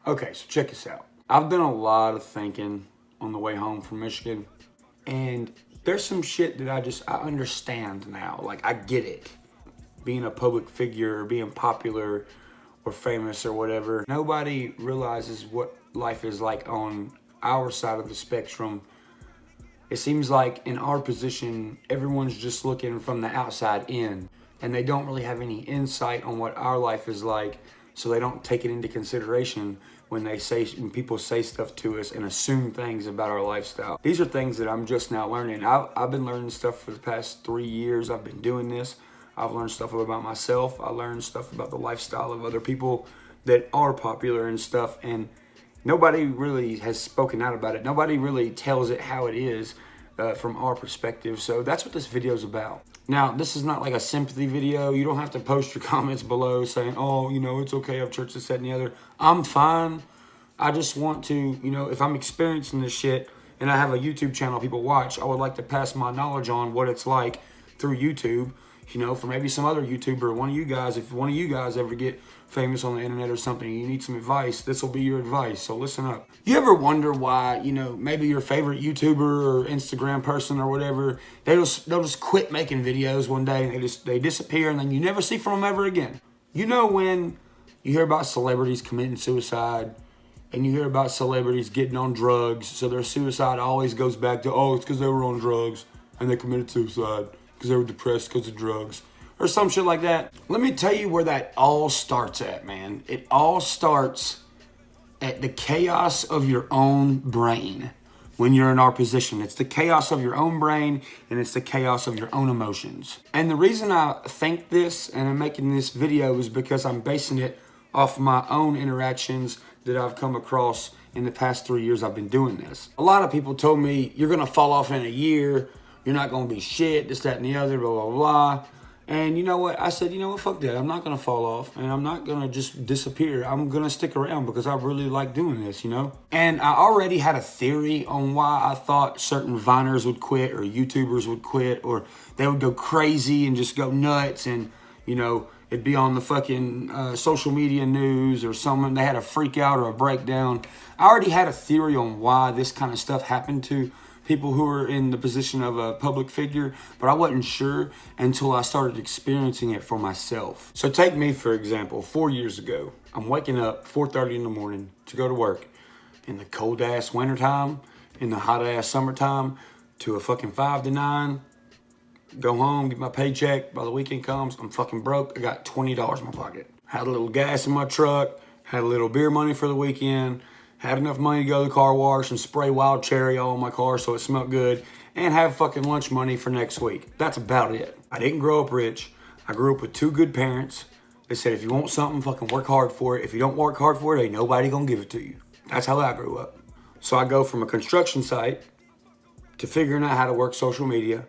Okay, so check this out. I've done a lot of thinking on the way home from Michigan, and there's some shit that I understand now. Like, I get it. Being a public figure, or being popular or famous or whatever, nobody realizes what life is like on our side of the spectrum. It seems like in our position, everyone's just looking from the outside in, and they don't really have any insight on what our life is like, so they don't take it into consideration when people say stuff to us and assume things about our lifestyle. These are things that I'm just now learning. I've been learning stuff for the past 3 years. I've been doing this. I've learned stuff about myself. I learned stuff about the lifestyle of other people that are popular and stuff, and nobody really has spoken out about it. Nobody really tells it how it is from our perspective. So that's what this video is about. Now, this is not like a sympathy video. You don't have to post your comments below saying, oh, it's okay, Upchurch, this, that, and the other. I'm fine. I just want to, if I'm experiencing this shit and I have a YouTube channel people watch, I would like to pass my knowledge on what it's like through YouTube, for maybe some other YouTuber, one of you guys. If one of you guys ever get famous on the internet or something, you need some advice, this will be your advice, so listen up. You ever wonder why, maybe your favorite YouTuber or Instagram person or whatever, they'll just quit making videos one day and they disappear, and then you never see from them ever again? When you hear about celebrities committing suicide, and you hear about celebrities getting on drugs, so their suicide always goes back to, oh, it's because they were on drugs and they committed suicide because they were depressed because of drugs, or some shit like that. Let me tell you where that all starts at, man. It all starts at the chaos of your own brain when you're in our position. It's the chaos of your own brain, and it's the chaos of your own emotions. And the reason I think this and I'm making this video is because I'm basing it off my own interactions that I've come across in the past 3 years I've been doing this. A lot of people told me, you're gonna fall off in a year, you're not gonna be shit, this, that, and the other, blah, blah, blah. And you know what? I said, fuck that. I'm not going to fall off, and I'm not going to just disappear. I'm going to stick around because I really like doing this, And I already had a theory on why I thought certain Viners would quit or YouTubers would quit, or they would go crazy and just go nuts, and, it'd be on the fucking social media news or something. They had a freak out or a breakdown. I already had a theory on why this kind of stuff happened to people who are in the position of a public figure, but I wasn't sure until I started experiencing it for myself. So take me, for example, 4 years ago. I'm waking up 4:30 in the morning to go to work in the cold-ass wintertime, in the hot-ass summertime, to a fucking 5 to 9, go home, get my paycheck. By the weekend comes, I'm fucking broke. I got $20 in my pocket. Had a little gas in my truck, had a little beer money for the weekend, had enough money to go to the car wash and spray wild cherry all in my car so it smelled good, and have fucking lunch money for next week. That's about it. I didn't grow up rich. I grew up with 2 good parents. They said, if you want something, fucking work hard for it. If you don't work hard for it, ain't nobody gonna give it to you. That's how I grew up. So I go from a construction site to figuring out how to work social media,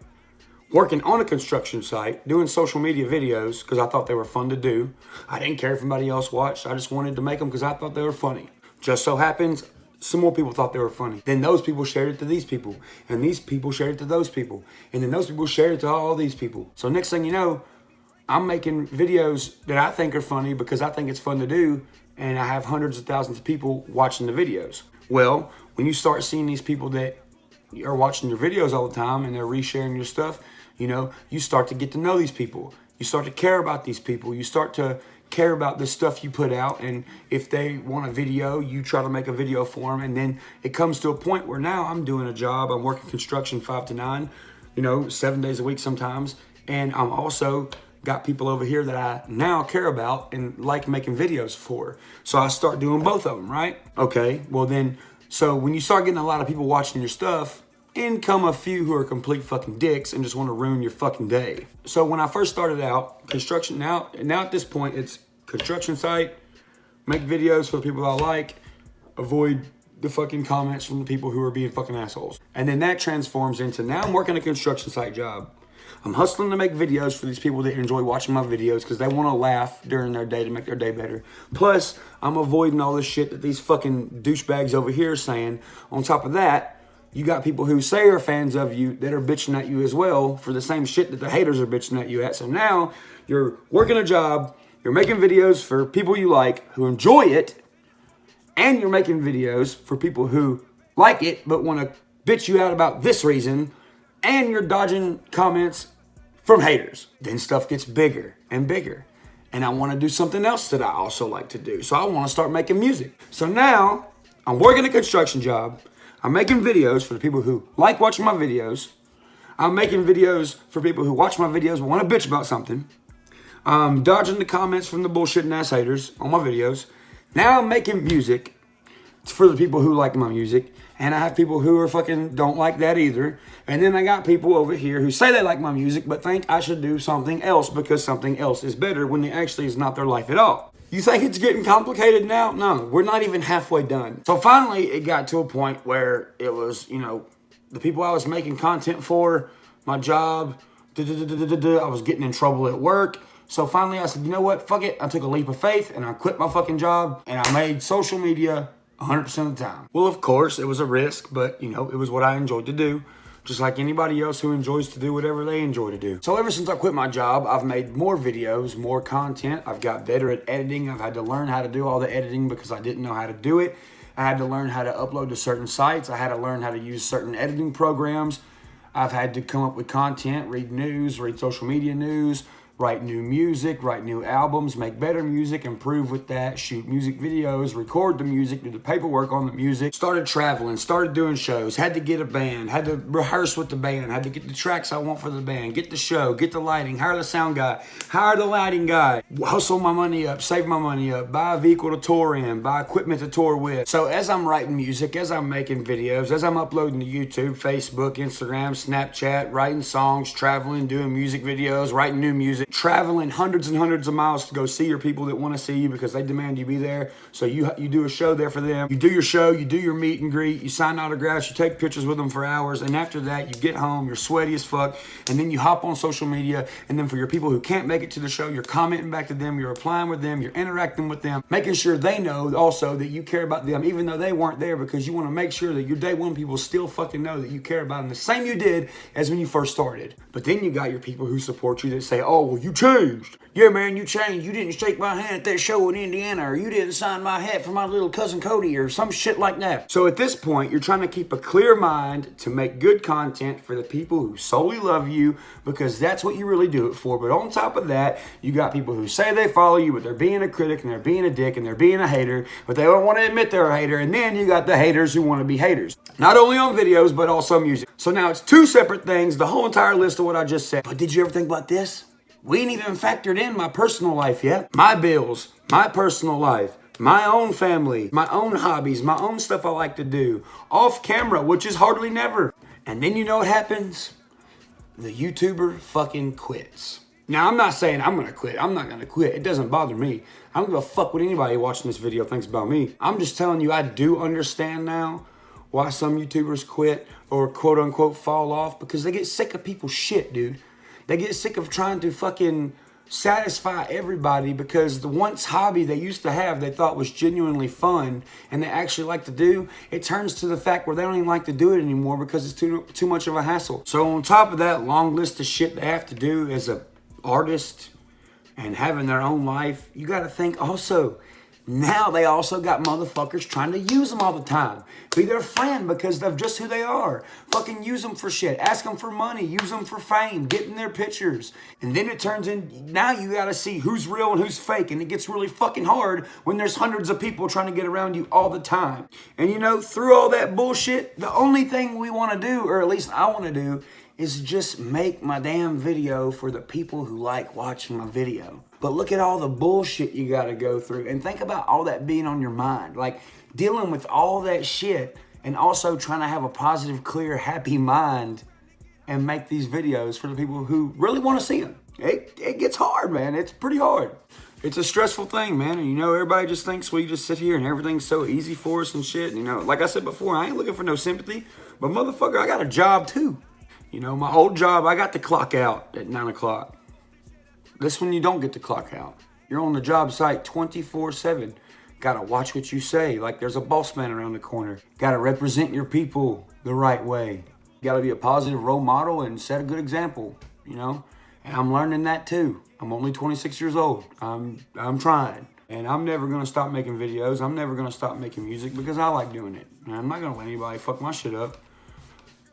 working on a construction site, doing social media videos because I thought they were fun to do. I didn't care if anybody else watched. I just wanted to make them because I thought they were funny. Just so happens, some more people thought they were funny. Then those people shared it to these people. And these people shared it to those people. And then those people shared it to all these people. So next thing you know, I'm making videos that I think are funny because I think it's fun to do. And I have hundreds of thousands of people watching the videos. Well, when you start seeing these people that are watching your videos all the time and they're resharing your stuff, you start to get to know these people. You start to care about these people. You start to care about the stuff you put out, and if they want a video, you try to make a video for them, and then it comes to a point where now I'm doing a job. I'm working construction 5 to 9, 7 days a week sometimes, and I'm also got people over here that I now care about and like making videos for. So I start doing both of them, right? Okay, well then, so when you start getting a lot of people watching your stuff, in come a few who are complete fucking dicks and just want to ruin your fucking day. So when I first started out, construction, now at this point, it's construction site, make videos for the people I like, avoid the fucking comments from the people who are being fucking assholes. And then that transforms into, now I'm working a construction site job. I'm hustling to make videos for these people that enjoy watching my videos because they want to laugh during their day to make their day better. Plus, I'm avoiding all this shit that these fucking douchebags over here are saying. On top of that, you got people who say are fans of you that are bitching at you as well for the same shit that the haters are bitching at you at. So now you're working a job, you're making videos for people you like who enjoy it, and you're making videos for people who like it but want to bitch you out about this reason, and you're dodging comments from haters, then stuff gets bigger and bigger. And I want to do something else that I also like to do. So I want to start making music. So now I'm working a construction job. I'm making videos for the people who like watching my videos. I'm making videos for people who watch my videos but want to bitch about something. I'm dodging the comments from the bullshitting ass haters on my videos. Now I'm making music for the people who like my music. And I have people who are fucking don't like that either. And then I got people over here who say they like my music but think I should do something else because something else is better when it actually is not their life at all. You think it's getting complicated now? No, we're not even halfway done. So finally it got to a point where it was, the people I was making content for, my job, I was getting in trouble at work. So finally I said, you know what, fuck it. I took a leap of faith and I quit my fucking job and I made social media 100% of the time. Well, of course, it was a risk, but, it was what I enjoyed to do. Just like anybody else who enjoys to do whatever they enjoy to do. So ever since I quit my job, I've made more videos, more content. I've got better at editing. I've had to learn how to do all the editing because I didn't know how to do it. I had to learn how to upload to certain sites. I had to learn how to use certain editing programs. I've had to come up with content, read news, read social media news, write new music, write new albums, make better music, improve with that, shoot music videos, record the music, do the paperwork on the music, started traveling, started doing shows, had to get a band, had to rehearse with the band, had to get the tracks I want for the band, get the show, get the lighting, hire the sound guy, hire the lighting guy, hustle my money up, save my money up, buy a vehicle to tour in, buy equipment to tour with. So as I'm writing music, as I'm making videos, as I'm uploading to YouTube, Facebook, Instagram, Snapchat, writing songs, traveling, doing music videos, writing new music, traveling hundreds and hundreds of miles to go see your people that want to see you because they demand you be there. So you do a show there for them. You do your show, you do your meet and greet, you sign autographs, you take pictures with them for hours, and after that you get home, you're sweaty as fuck, and then you hop on social media, and then for your people who can't make it to the show, you're commenting back to them, you're replying with them, you're interacting with them, making sure they know also that you care about them even though they weren't there, because you want to make sure that your day one people still fucking know that you care about them the same you did as when you first started. But then you got your people who support you that say, oh, well, you changed. Yeah, man, you changed. You didn't shake my hand at that show in Indiana, or you didn't sign my hat for my little cousin Cody, or some shit like that. So at this point, you're trying to keep a clear mind to make good content for the people who solely love you, because that's what you really do it for. But on top of that, you got people who say they follow you, but they're being a critic, and they're being a dick, and they're being a hater, but they don't want to admit they're a hater. And then you got the haters who want to be haters. Not only on videos, but also music. So now it's two separate things, the whole entire list of what I just said. But did you ever think about this? We ain't even factored in my personal life yet. My bills, my personal life, my own family, my own hobbies, my own stuff I like to do. Off camera, which is hardly never. And then you know what happens? The YouTuber fucking quits. Now, I'm not saying I'm going to quit. I'm not going to quit. It doesn't bother me. I don't give a fuck what anybody watching this video thinks about me. I'm just telling you, I do understand now why some YouTubers quit or quote unquote fall off, because they get sick of people's shit, dude. They get sick of trying to fucking satisfy everybody, because the once hobby they used to have they thought was genuinely fun and they actually like to do, it turns to the fact where they don't even like to do it anymore because it's too much of a hassle. So on top of that long list of shit they have to do as a artist and having their own life, you got to think also, now they also got motherfuckers trying to use them all the time. Be their friend because of just who they are. Fucking use them for shit. Ask them for money. Use them for fame. Get in their pictures. And then it turns in, now you got to see who's real and who's fake. And it gets really fucking hard when there's hundreds of people trying to get around you all the time. And through all that bullshit, the only thing we want to do, or at least I want to do, is just make my damn video for the people who like watching my video. But look at all the bullshit you gotta go through, and think about all that being on your mind. Like, dealing with all that shit and also trying to have a positive, clear, happy mind and make these videos for the people who really want to see them. It gets hard, man. It's pretty hard. It's a stressful thing, man. And everybody just thinks we just sit here and everything's so easy for us and shit. And, like I said before, I ain't looking for no sympathy, but motherfucker, I got a job too. My old job, I got to clock out at 9 o'clock. This one, you don't get to clock out. You're on the job site 24/7. Gotta watch what you say, like there's a boss man around the corner. Gotta represent your people the right way. Gotta be a positive role model and set a good example, And I'm learning that too. I'm only 26 years old. I'm trying. And I'm never going to stop making videos. I'm never going to stop making music because I like doing it. And I'm not going to let anybody fuck my shit up.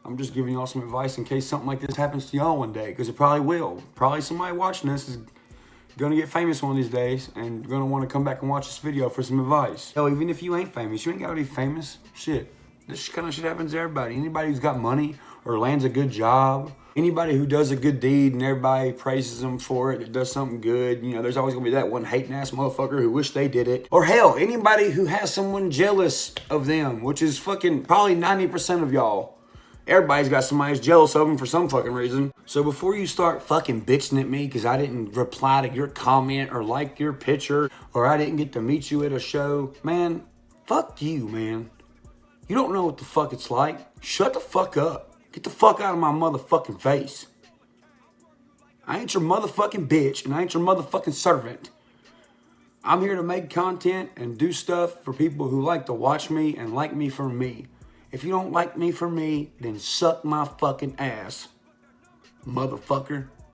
I'm just giving y'all some advice in case something like this happens to y'all one day, because it probably will. Probably somebody watching this is going to get famous one of these days and going to want to come back and watch this video for some advice. Hell, even if you ain't famous, you ain't got to be famous. Shit. This kind of shit happens to everybody. Anybody who's got money or lands a good job, anybody who does a good deed and everybody praises them for it, that does something good, you know, there's always gonna be that one hating ass motherfucker who wish they did it. Or hell, anybody who has someone jealous of them, which is fucking probably 90% of y'all. Everybody's got somebody who's jealous of them for some fucking reason. So before you start fucking bitching at me because I didn't reply to your comment or like your picture or I didn't get to meet you at a show, man, fuck you, man. You don't know what the fuck it's like. Shut the fuck up. Get the fuck out of my motherfucking face. I ain't your motherfucking bitch and I ain't your motherfucking servant. I'm here to make content and do stuff for people who like to watch me and like me for me. If you don't like me for me, then suck my fucking ass, motherfucker.